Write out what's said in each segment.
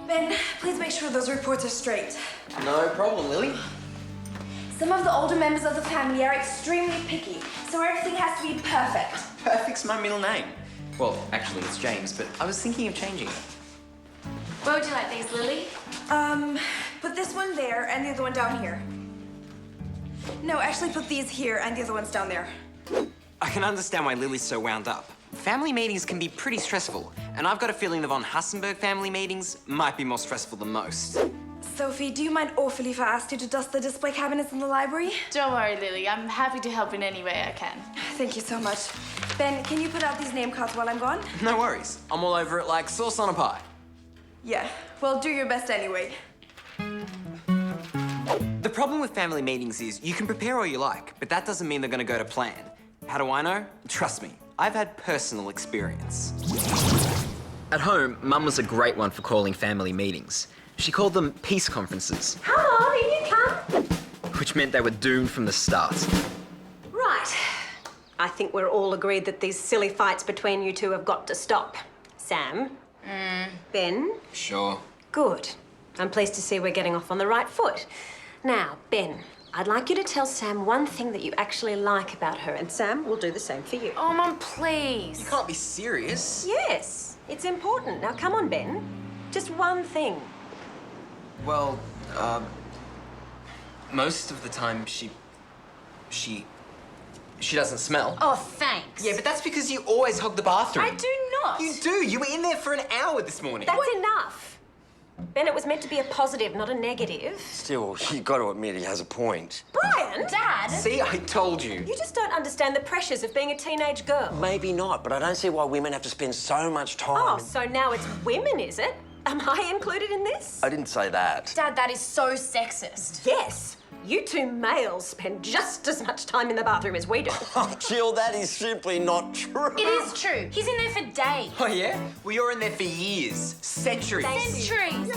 Ben, please make sure those reports are straight. No problem, Lily. Some of the older members of the family are extremely picky, so everything has to be perfect. Perfect's my middle name. Well, actually, it's James, but I was thinking of changing it. Where would you like these, Lily? Put this one there and the other one down here. No, actually put these here and the other ones down there. I can understand why Lily's so wound up. Family meetings can be pretty stressful, and I've got a feeling the von Hasenburg family meetings might be more stressful than most. Sophie, do you mind awfully if I asked you to dust the display cabinets in the library? Don't worry, Lily. I'm happy to help in any way I can. Thank you so much. Ben, can you put out these name cards while I'm gone? No worries. I'm all over it like sauce on a pie. Yeah, well, do your best anyway. The problem with family meetings is you can prepare all you like, but that doesn't mean they're going to go to plan. How do I know? Trust me, I've had personal experience. At home, Mum was a great one for calling family meetings. She called them peace conferences. Come on, in you come. Which meant they were doomed from the start. Right. I think we're all agreed that these silly fights between you two have got to stop. Sam? Ben? Sure. Good. I'm pleased to see we're getting off on the right foot. Now, Ben, I'd like you to tell Sam one thing that you actually like about her, and Sam will do the same for you. Oh, Mum, please. You can't be serious. Yes, it's important. Now, come on, Ben. Just one thing. Well, most of the time she doesn't smell. Oh, thanks. Yeah, but that's because you always hog the bathroom. I do not. You do. You were in there for an hour this morning. That's enough. Ben, it was meant to be a positive, not a negative. Still, you've got to admit he has a point. Brian! Dad! See, I told you. You just don't understand the pressures of being a teenage girl. Maybe not, but I don't see why women have to spend so much time. Oh, so now it's women, is it? Am I included in this? I didn't say that. Dad, that is so sexist. Yes. You two males spend just as much time in the bathroom as we do. Oh, Jill, that is simply not true. It is true. He's in there for days. Oh, yeah? Well, you're in there for years. Centuries. Centuries.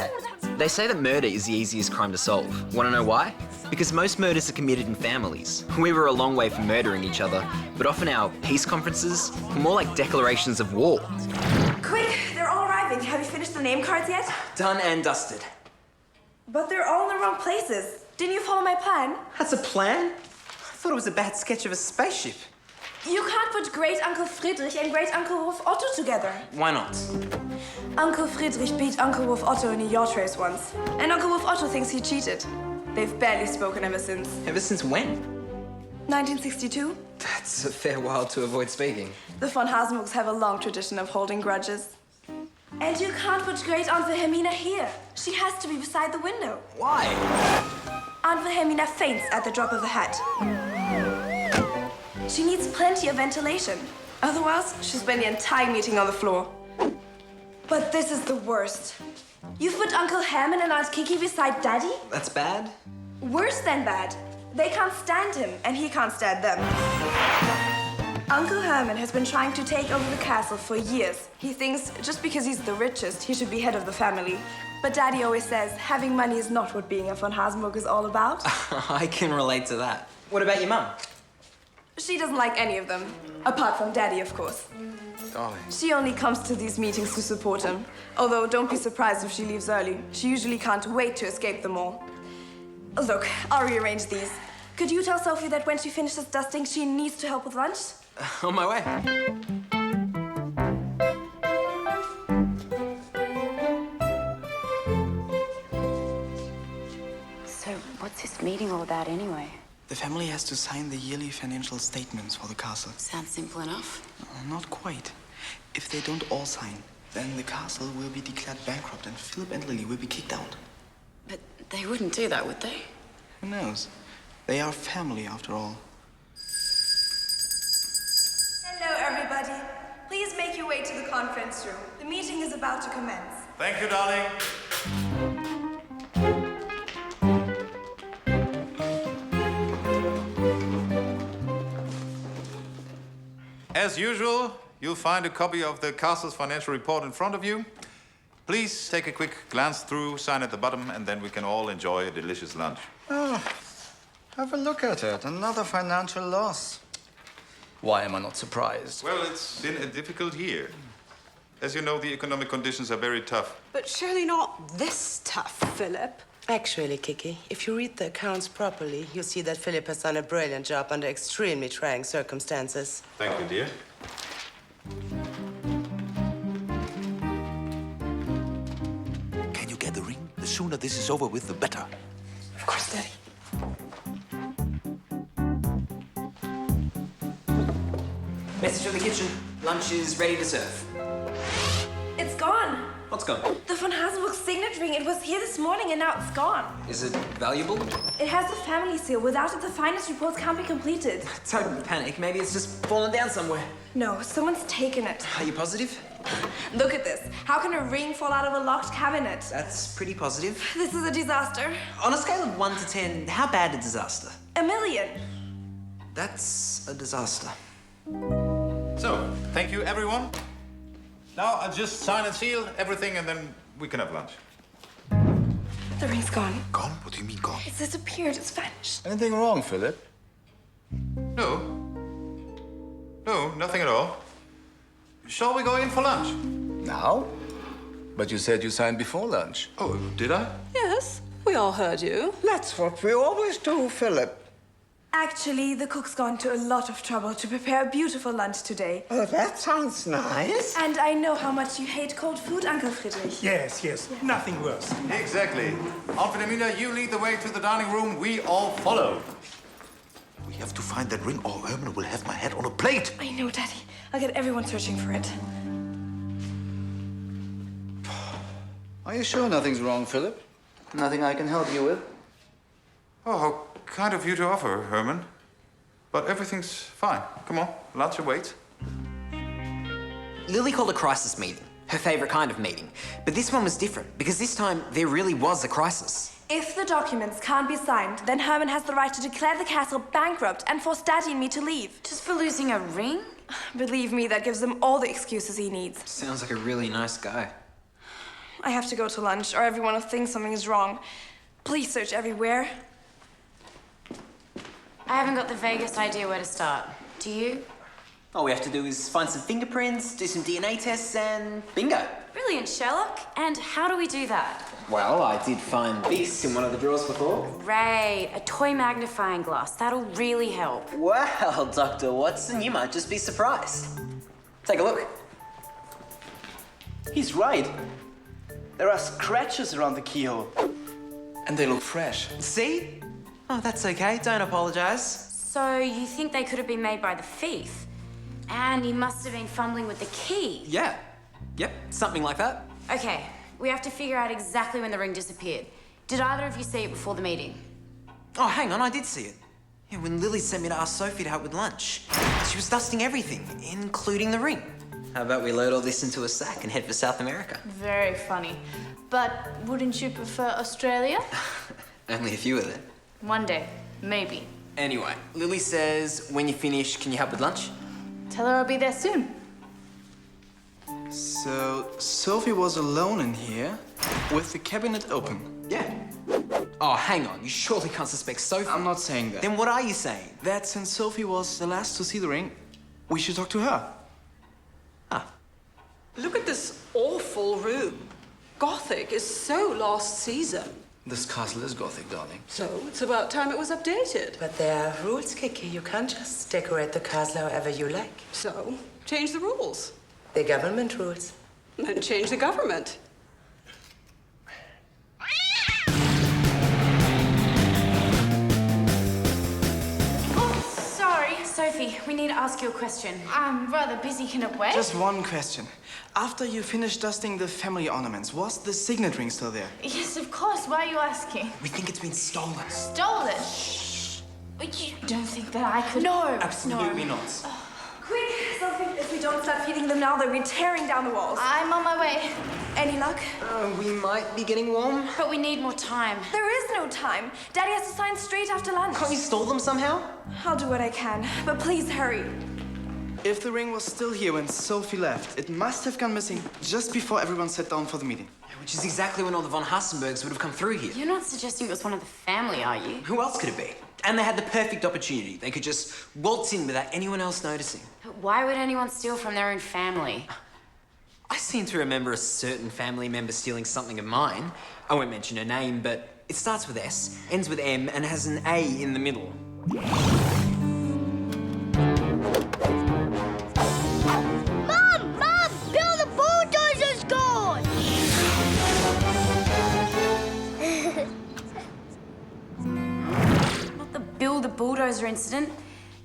They say that murder is the easiest crime to solve. Want to know why? Because most murders are committed in families. We were a long way from murdering each other, but often our peace conferences were more like declarations of war. Quick, they're all arriving. Have you finished the name cards yet? Done and dusted. But they're all in the wrong places. Didn't you follow my plan? That's a plan? I thought it was a bad sketch of a spaceship. You can't put Great Uncle Friedrich and Great Uncle Wolf Otto together. Why not? Uncle Friedrich beat Uncle Wolf Otto in a yacht race once. And Uncle Wolf Otto thinks he cheated. They've barely spoken ever since. Ever since when? 1962? That's a fair while to avoid speaking. The von Hasenburgs have a long tradition of holding grudges. And you can't put Great Aunt Wilhelmina here. She has to be beside the window. Why? Aunt Wilhelmina faints at the drop of a hat. She needs plenty of ventilation. Otherwise, she'll spend the entire meeting on the floor. But this is the worst. You put Uncle Herrmann and Aunt Kiki beside Daddy? That's bad? Worse than bad. They can't stand him, and he can't stand them. Uncle Herrmann has been trying to take over the castle for years. He thinks just because he's the richest, he should be head of the family. But Daddy always says having money is not what being a von Hasenburg is all about. I can relate to that. What about your mum? She doesn't like any of them. Apart from Daddy, of course. Oh. She only comes to these meetings to support him. Although, don't be surprised if she leaves early. She usually can't wait to escape them all. Look, I'll rearrange these. Could you tell Sophie that when she finishes dusting, she needs to help with lunch? On my way. So, what's this meeting all about anyway? The family has to sign the yearly financial statements for the castle. Sounds simple enough. Not quite. If they don't all sign, then the castle will be declared bankrupt and Philipp and Lili will be kicked out. But they wouldn't do that, would they? Who knows? They are family after all. Hello, everybody. Please make your way to the conference room. The meeting is about to commence. Thank you, darling. As usual, you'll find a copy of the castle's financial report in front of you. Please take a quick glance through, sign at the bottom, and then we can all enjoy a delicious lunch. Oh, have a look at it. Another financial loss. Why am I not surprised? Well, it's been a difficult year. As you know, the economic conditions are very tough. But surely not this tough, Philip. Actually, Kiki, if you read the accounts properly, you'll see that Philip has done a brilliant job under extremely trying circumstances. Thank you, dear. Can you get the ring? The sooner this is over with, the better. Of course, Daddy. Message from the kitchen. Lunch is ready to serve. It's gone. What's gone? The von Hasenburg signet ring. It was here this morning and now it's gone. Is it valuable? It has the family seal. Without it, the finance reports can't be completed. Don't panic. Maybe it's just fallen down somewhere. No, someone's taken it. Are you positive? Look at this. How can a ring fall out of a locked cabinet? That's pretty positive. This is a disaster. On a scale of 1 to 10, how bad a disaster? 1 million. That's a disaster. So, thank you, everyone. Now I'll just sign and seal everything, and then we can have lunch. The ring's gone. Gone? What do you mean gone? It's disappeared. It's vanished. Anything wrong, Philip? No. No, nothing at all. Shall we go in for lunch? Now? But you said you signed before lunch. Oh, did I? Yes, we all heard you. That's what we always do, Philip. Actually, the cook's gone to a lot of trouble to prepare a beautiful lunch today. Oh, that sounds nice. And I know how much you hate cold food, Uncle Friedrich. Yes, nothing worse. Exactly. Aunt Philomena, you lead the way to the dining room. We all follow. We have to find that ring, or Herrmann will have my head on a plate. I know, Daddy. I'll get everyone searching for it. Are you sure nothing's wrong, Philip? Nothing I can help you with? Oh, how kind of you to offer, Herrmann. But everything's fine. Come on, lunch awaits. Lily called a crisis meeting, her favorite kind of meeting. But this one was different, because this time there really was a crisis. If the documents can't be signed, then Herrmann has the right to declare the castle bankrupt and force Daddy and me to leave. Just for losing a ring? Believe me, that gives him all the excuses he needs. Sounds like a really nice guy. I have to go to lunch, or everyone will think something is wrong. Please search everywhere. I haven't got the vaguest idea where to start. Do you? All we have to do is find some fingerprints, do some DNA tests, and bingo. Brilliant, Sherlock. And how do we do that? Well, I did find this in one of the drawers before. Great. A toy magnifying glass. That'll really help. Well, Dr. Watson, you might just be surprised. Take a look. He's right. There are scratches around the keyhole. And they look fresh. See? Oh, that's okay. Don't apologize. So you think they could have been made by the thief? And he must have been fumbling with the key. Yeah. Yep, something like that. Okay, we have to figure out exactly when the ring disappeared. Did either of you see it before the meeting? Oh, hang on, I did see it. Yeah, when Lily sent me to ask Sophie to help with lunch. She was dusting everything, including the ring. How about we load all this into a sack and head for South America? Very funny. But wouldn't you prefer Australia? Only a few of them. One day, maybe. Anyway, Lily says, when you finish, can you help with lunch? Tell her I'll be there soon. So, Sophie was alone in here with the cabinet open. Yeah. Oh, hang on. You surely can't suspect Sophie. I'm not saying that. Then what are you saying? That since Sophie was the last to see the ring, we should talk to her. Look at this awful room. Gothic is so last season. This castle is Gothic, darling. So it's about time it was updated. But there are rules, Kiki. You can't just decorate the castle however you like. So, change the rules. The government rules. Then change the government. Oh, sorry. Sophie, we need to ask you a question. I'm rather busy. Can it wait? Just one question. After you finished dusting the family ornaments, was the signet ring still there? Yes, of course. Why are you asking? We think it's been stolen. Stolen? Shh. But you don't think that I could... No. Absolutely no. not. Quick, Sophie, if we don't start feeding them now, they'll be tearing down the walls. I'm on my way. Any luck? We might be getting warm. But we need more time. There is no time. Daddy has to sign straight after lunch. Can't you stall them somehow? I'll do what I can, but please hurry. If the ring was still here when Sophie left, it must have gone missing just before everyone sat down for the meeting. Which is exactly when all the von Hasenburgs would have come through here. You're not suggesting it was one of the family, are you? Who else could it be? And they had the perfect opportunity. They could just waltz in without anyone else noticing. Why would anyone steal from their own family? I seem to remember a certain family member stealing something of mine. I won't mention her name, but it starts with S, ends with M, and has an A in the middle. Mom! Mom! Bill the bulldozer's gone! Not the Bill the bulldozer incident.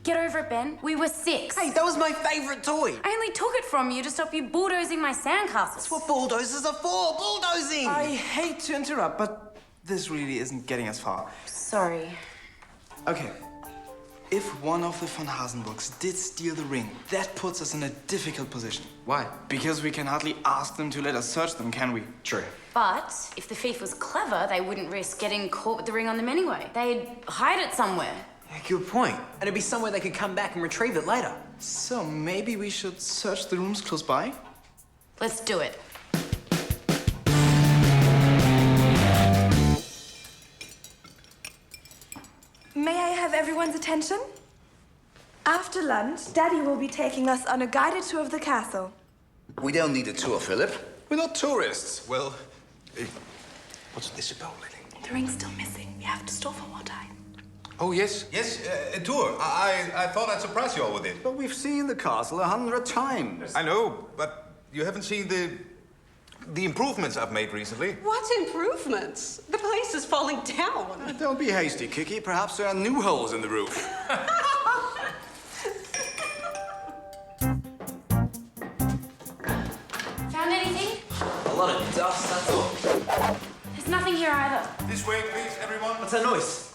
Get over it, Ben. We were 6. Hey, that was my favourite toy. I only took it from you to stop you bulldozing my sandcastles. That's what bulldozers are for, bulldozing! I hate to interrupt, but this really isn't getting us far. Sorry. Okay. If one of the von Hasenburgs did steal the ring, that puts us in a difficult position. Why? Because we can hardly ask them to let us search them, can we? True. But if the thief was clever, they wouldn't risk getting caught with the ring on them anyway. They'd hide it somewhere. Yeah, good point. And it'd be somewhere they could come back and retrieve it later. So maybe we should search the rooms close by? Let's do it. May I have everyone's attention? After lunch, Daddy will be taking us on a guided tour of the castle. We don't need a tour, Philip. We're not tourists. Well, what's this about, Lily? The ring's still missing. We have to store for more time. Oh, yes, a tour. I thought I'd surprise you all with it. But we've seen the castle 100 times. I know, but you haven't seen the improvements I've made recently. What improvements? The place is falling down. Don't be hasty, Kiki. Perhaps there are new holes in the roof. Found anything? A lot of dust, that's all. There's nothing here either. This way, please, everyone. What's that noise?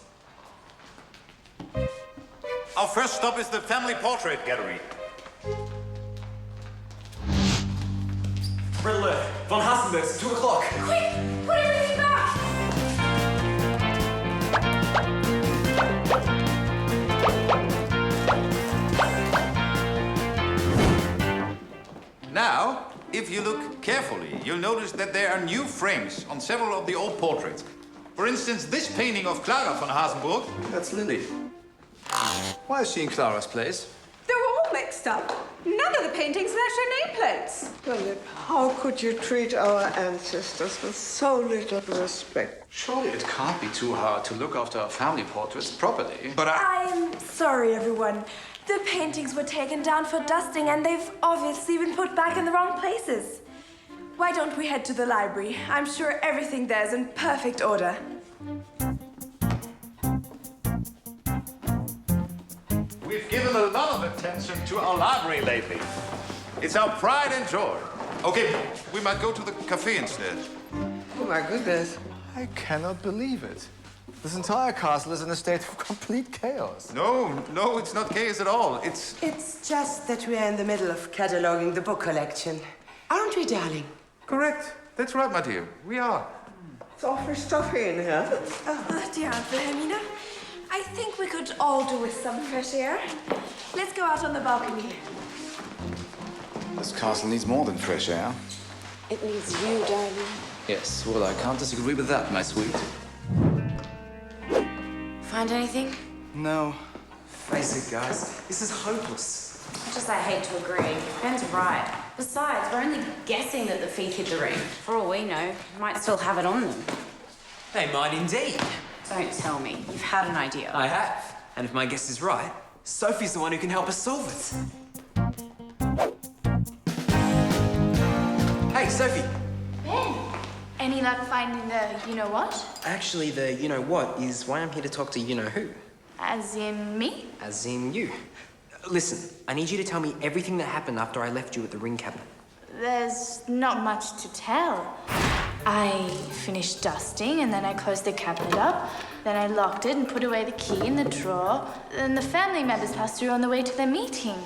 Our first stop is the family portrait gallery. Red alert. Von Hasenburg's, 2 o'clock. Quick! Put everything back! Now, if you look carefully, you'll notice that there are new frames on several of the old portraits. For instance, this painting of Clara von Hasenburg. That's Lily. Why is she in Clara's place? They were all mixed up. None of the paintings match their nameplates. Philip, how could you treat our ancestors with so little respect? Surely it can't be too hard to look after our family portraits properly. But I'm sorry, everyone. The paintings were taken down for dusting and they've obviously been put back in the wrong places. Why don't we head to the library? I'm sure everything there's in perfect order. We've given a lot of attention to our library lately. It's our pride and joy. Okay, we might go to the cafe instead. Oh, my goodness. I cannot believe it. This entire castle is in a state of complete chaos. No, it's not chaos at all. It's just that we are in the middle of cataloguing the book collection. Aren't we, darling? correct. That's right, my dear. We are. It's awfully stuffy in here. Oh, dear Aunt Wilhelmina. I think we could all do with some fresh air. Let's go out on the balcony. This castle needs more than fresh air. It needs you, darling. Yes, well, I can't disagree with that, my sweet. Find anything? No. Face it, guys. This is hopeless. Much as I hate to agree, Ben's right. Besides, we're only guessing that the thief hid the ring. For all we know, they might still have it on them. They might indeed. Don't tell me. You've had an idea. I have. And if my guess is right, Sophie's the one who can help us solve it. Hey, Sophie. Ben! Any luck finding the you-know-what? Actually, the you-know-what is why I'm here to talk to you-know-who. As in me? As in you. Listen, I need you to tell me everything that happened after I left you at the ring cabinet. There's not much to tell. I finished dusting and then I closed the cabinet up. Then I locked it and put away the key in the drawer. Then the family members passed through on the way to their meeting.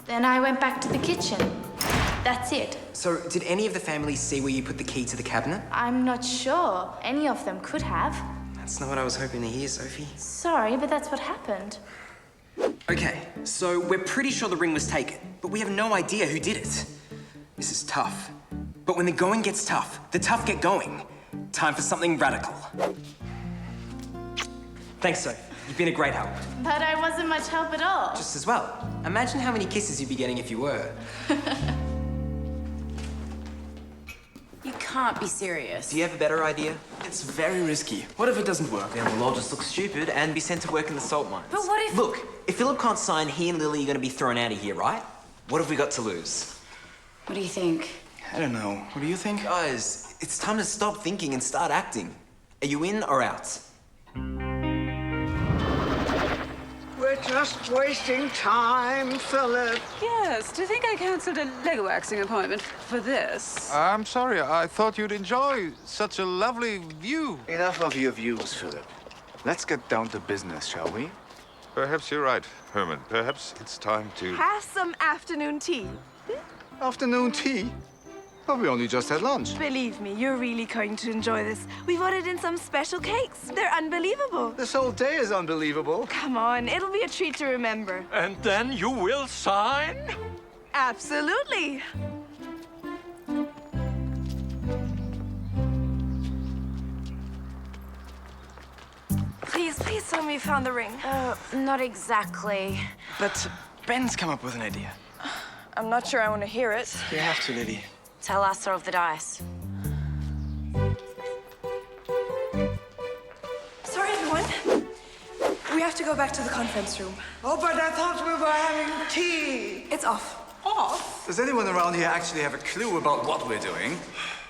Then I went back to the kitchen. That's it. So, did any of the family see where you put the key to the cabinet? I'm not sure. Any of them could have. That's not what I was hoping to hear, Sophie. Sorry, but that's what happened. Okay, so we're pretty sure the ring was taken, but we have no idea who did it. This is tough. But when the going gets tough, the tough get going. Time for something radical. Thanks, Sophie. You've been a great help. But I wasn't much help at all. Just as well. Imagine how many kisses you'd be getting if you were. You can't be serious. Do you have a better idea? It's very risky. What if it doesn't work? Then we'll all just look stupid and be sent to work in the salt mines. But what if... Look, if Philip can't sign, he and Lily are going to be thrown out of here, right? What have we got to lose? What do you think? I don't know. What do you think? Guys, it's time to stop thinking and start acting. Are you in or out? We're just wasting time, Philip. Yes, do you think I cancelled a leg waxing appointment for this? I'm sorry, I thought you'd enjoy such a lovely view. Enough of your views, Philip. Let's get down to business, shall we? Perhaps you're right, Herrmann. Perhaps it's time to... Have some afternoon tea. Afternoon tea? But we only just had lunch. Believe me, you're really going to enjoy this. We've ordered in some special cakes. They're unbelievable. This whole day is unbelievable. Come on, it'll be a treat to remember. And then you will sign? Absolutely. Please tell me you found the ring. Not exactly. But Ben's come up with an idea. I'm not sure I want to hear it. You have to, Lily. Tell us of the dice. Sorry, everyone. We have to go back to the conference room. Oh, but I thought we were having tea. It's off. Off? Does anyone around here actually have a clue about what we're doing?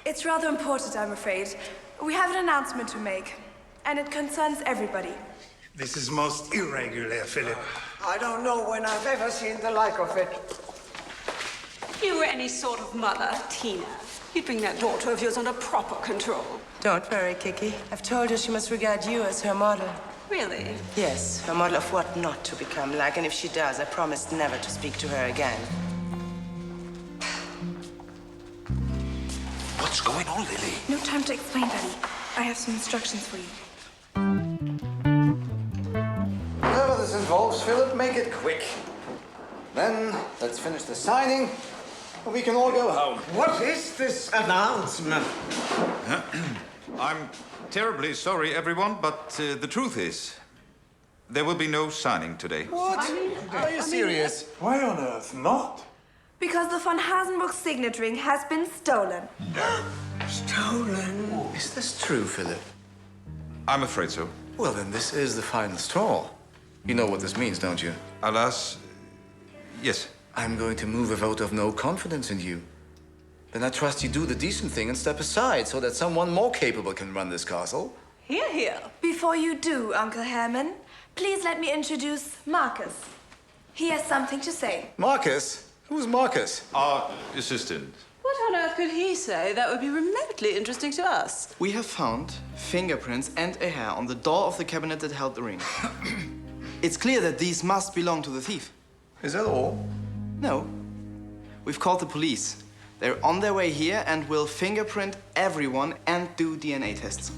It's rather important, I'm afraid. We have an announcement to make, and it concerns everybody. This is most irregular, Philip. I don't know when I've ever seen the like of it. If you were any sort of mother, Tina, you'd bring that daughter of yours under proper control. Don't worry, Kiki. I've told her she must regard you as her model. Really? Yes, her model of what not to become like, and if she does, I promise never to speak to her again. What's going on, Lily? No time to explain, Daddy. I have some instructions for you. Whatever this involves, Philip, make it quick. Then, let's finish the signing, and we can all go home. What is this announcement? I'm terribly sorry, everyone, but the truth is, there will be no signing today. What? Are you serious? Why on earth not? Because the von Hasenburg signet ring has been stolen. Stolen? Is this true, Philip? I'm afraid so. Well, then this is the final straw. You know what this means, don't you? Alas, yes. I'm going to move a vote of no confidence in you. Then I trust you do the decent thing and step aside so that someone more capable can run this castle. Hear, hear. Before you do, Uncle Herrmann, please let me introduce Marcus. He has something to say. Marcus? Who's Marcus? Our assistant. What on earth could he say that would be remotely interesting to us? We have found fingerprints and a hair on the door of the cabinet that held the ring. It's clear that these must belong to the thief. Is that all? No. We've called the police. They're on their way here and will fingerprint everyone and do DNA tests.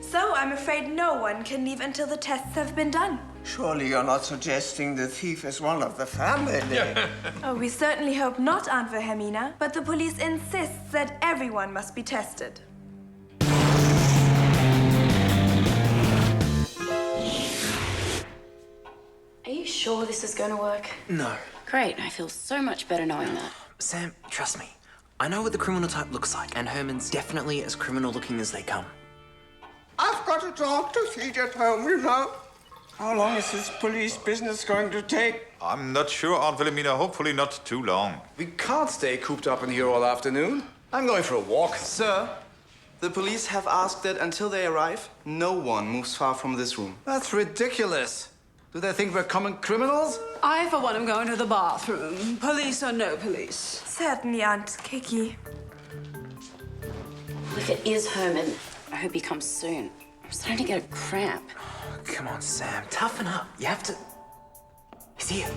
So I'm afraid no one can leave until the tests have been done. Surely you're not suggesting the thief is one of the family? Oh, we certainly hope not, Aunt Wilhelmina, but the police insists that everyone must be tested. Are you sure this is going to work? No. Great, I feel so much better knowing that. Sam, trust me. I know what the criminal type looks like, and Herrmann's definitely as criminal looking as they come. I've got a dog to feed at home, you know. How long is this police business going to take? I'm not sure, Aunt Wilhelmina. Hopefully not too long. We can't stay cooped up in here all afternoon. I'm going for a walk. Sir, the police have asked that until they arrive, no one moves far from this room. That's ridiculous. Do they think we're common criminals? I, for one, am going to the bathroom. Police or no police. Certainly, Aunt Kiki. If it is Herrmann, I hope he comes soon. I'm starting to get a cramp. Come on, Sam. Toughen up. You have to... He's here.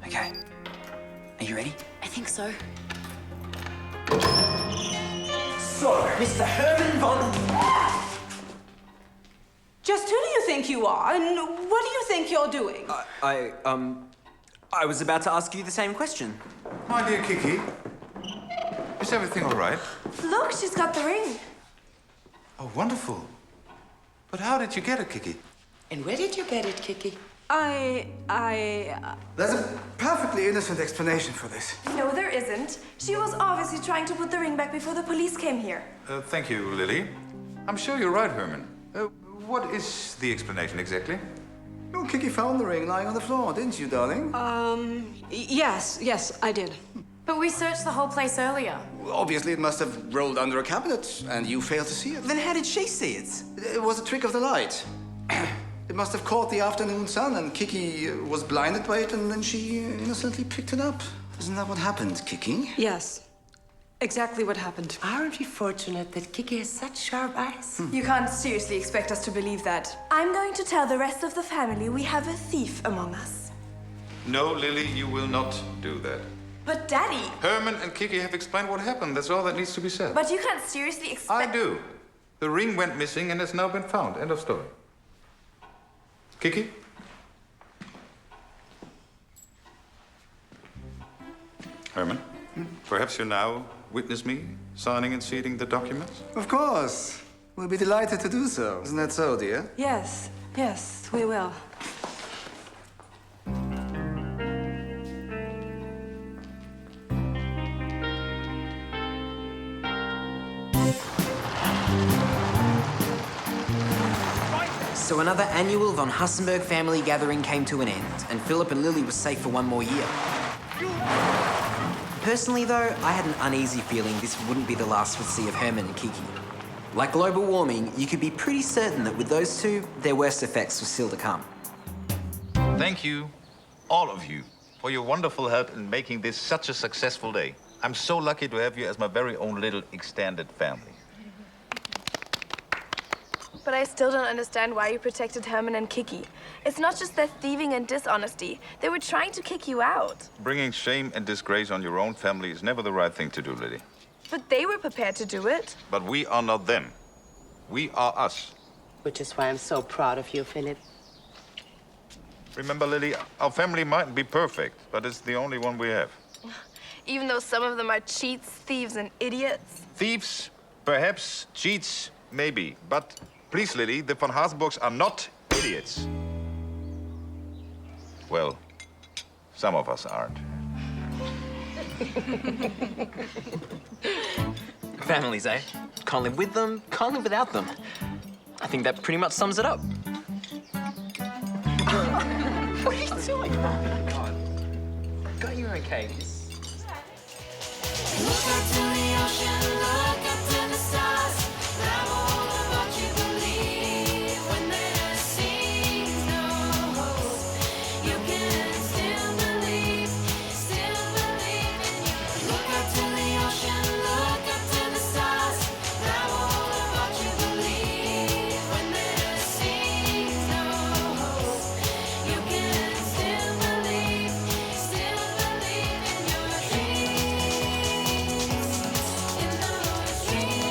Okay. Are you ready? I think so. So, Mr. Herrmann von... Just who do you think you are, and what do you think you're doing? I was about to ask you the same question. My dear Kiki, is everything all right? Look, she's got the ring. Oh, wonderful. But how did you get it, Kiki? And where did you get it, Kiki? There's a perfectly innocent explanation for this. No, there isn't. She was obviously trying to put the ring back before the police came here. Thank you, Lily. I'm sure you're right, Herrmann. What is the explanation exactly? Oh, Kiki found the ring lying on the floor, didn't you, darling? Yes, I did. But we searched the whole place earlier. Obviously, it must have rolled under a cabinet, and you failed to see it. Then how did she see it? It was a trick of the light. It must have caught the afternoon sun, and Kiki was blinded by it, and then she innocently picked it up. Isn't that what happened, Kiki? Yes. Exactly what happened. Aren't we fortunate that Kiki has such sharp eyes? You can't seriously expect us to believe that. I'm going to tell the rest of the family we have a thief among us. No, Lily, you will not do that. But Daddy... Herrmann and Kiki have explained what happened. That's all that needs to be said. But you can't seriously expect... I do. The ring went missing and has now been found. End of story. Kiki? Herrmann, perhaps you now witness me signing and sealing the documents? Of course. We'll be delighted to do so. Isn't that so, dear? Yes, we will. So another annual von Hasenburg family gathering came to an end, and Philipp and Lili were safe for one more year. Personally, though, I had an uneasy feeling this wouldn't be the last we'd see of Herrmann and Kiki. Like global warming, you could be pretty certain that with those two, their worst effects were still to come. Thank you, all of you, for your wonderful help in making this such a successful day. I'm so lucky to have you as my very own little extended family. But I still don't understand why you protected Herrmann and Kiki. It's not just their thieving and dishonesty. They were trying to kick you out. Bringing shame and disgrace on your own family is never the right thing to do, Lily. But they were prepared to do it. But we are not them. We are us. Which is why I'm so proud of you, Philip. Remember, Lily, our family mightn't be perfect, but it's the only one we have. Even though some of them are cheats, thieves, and idiots. Thieves, perhaps. Cheats, maybe. But please, Lily, the von Hasenburgs are not idiots. Well, some of us aren't. Families, eh? Can't live with them, can't live without them. I think that pretty much sums it up. What are you doing? Oh, my God. God, you're okay. Look up to the ocean, look up to the stars. Grab hold of what you believe. When there seems no hope, you can still believe in you. Look up to the ocean, look up to the stars. Grab hold of what you believe. When there seems no hope, you can still believe in your dreams. In those dreams.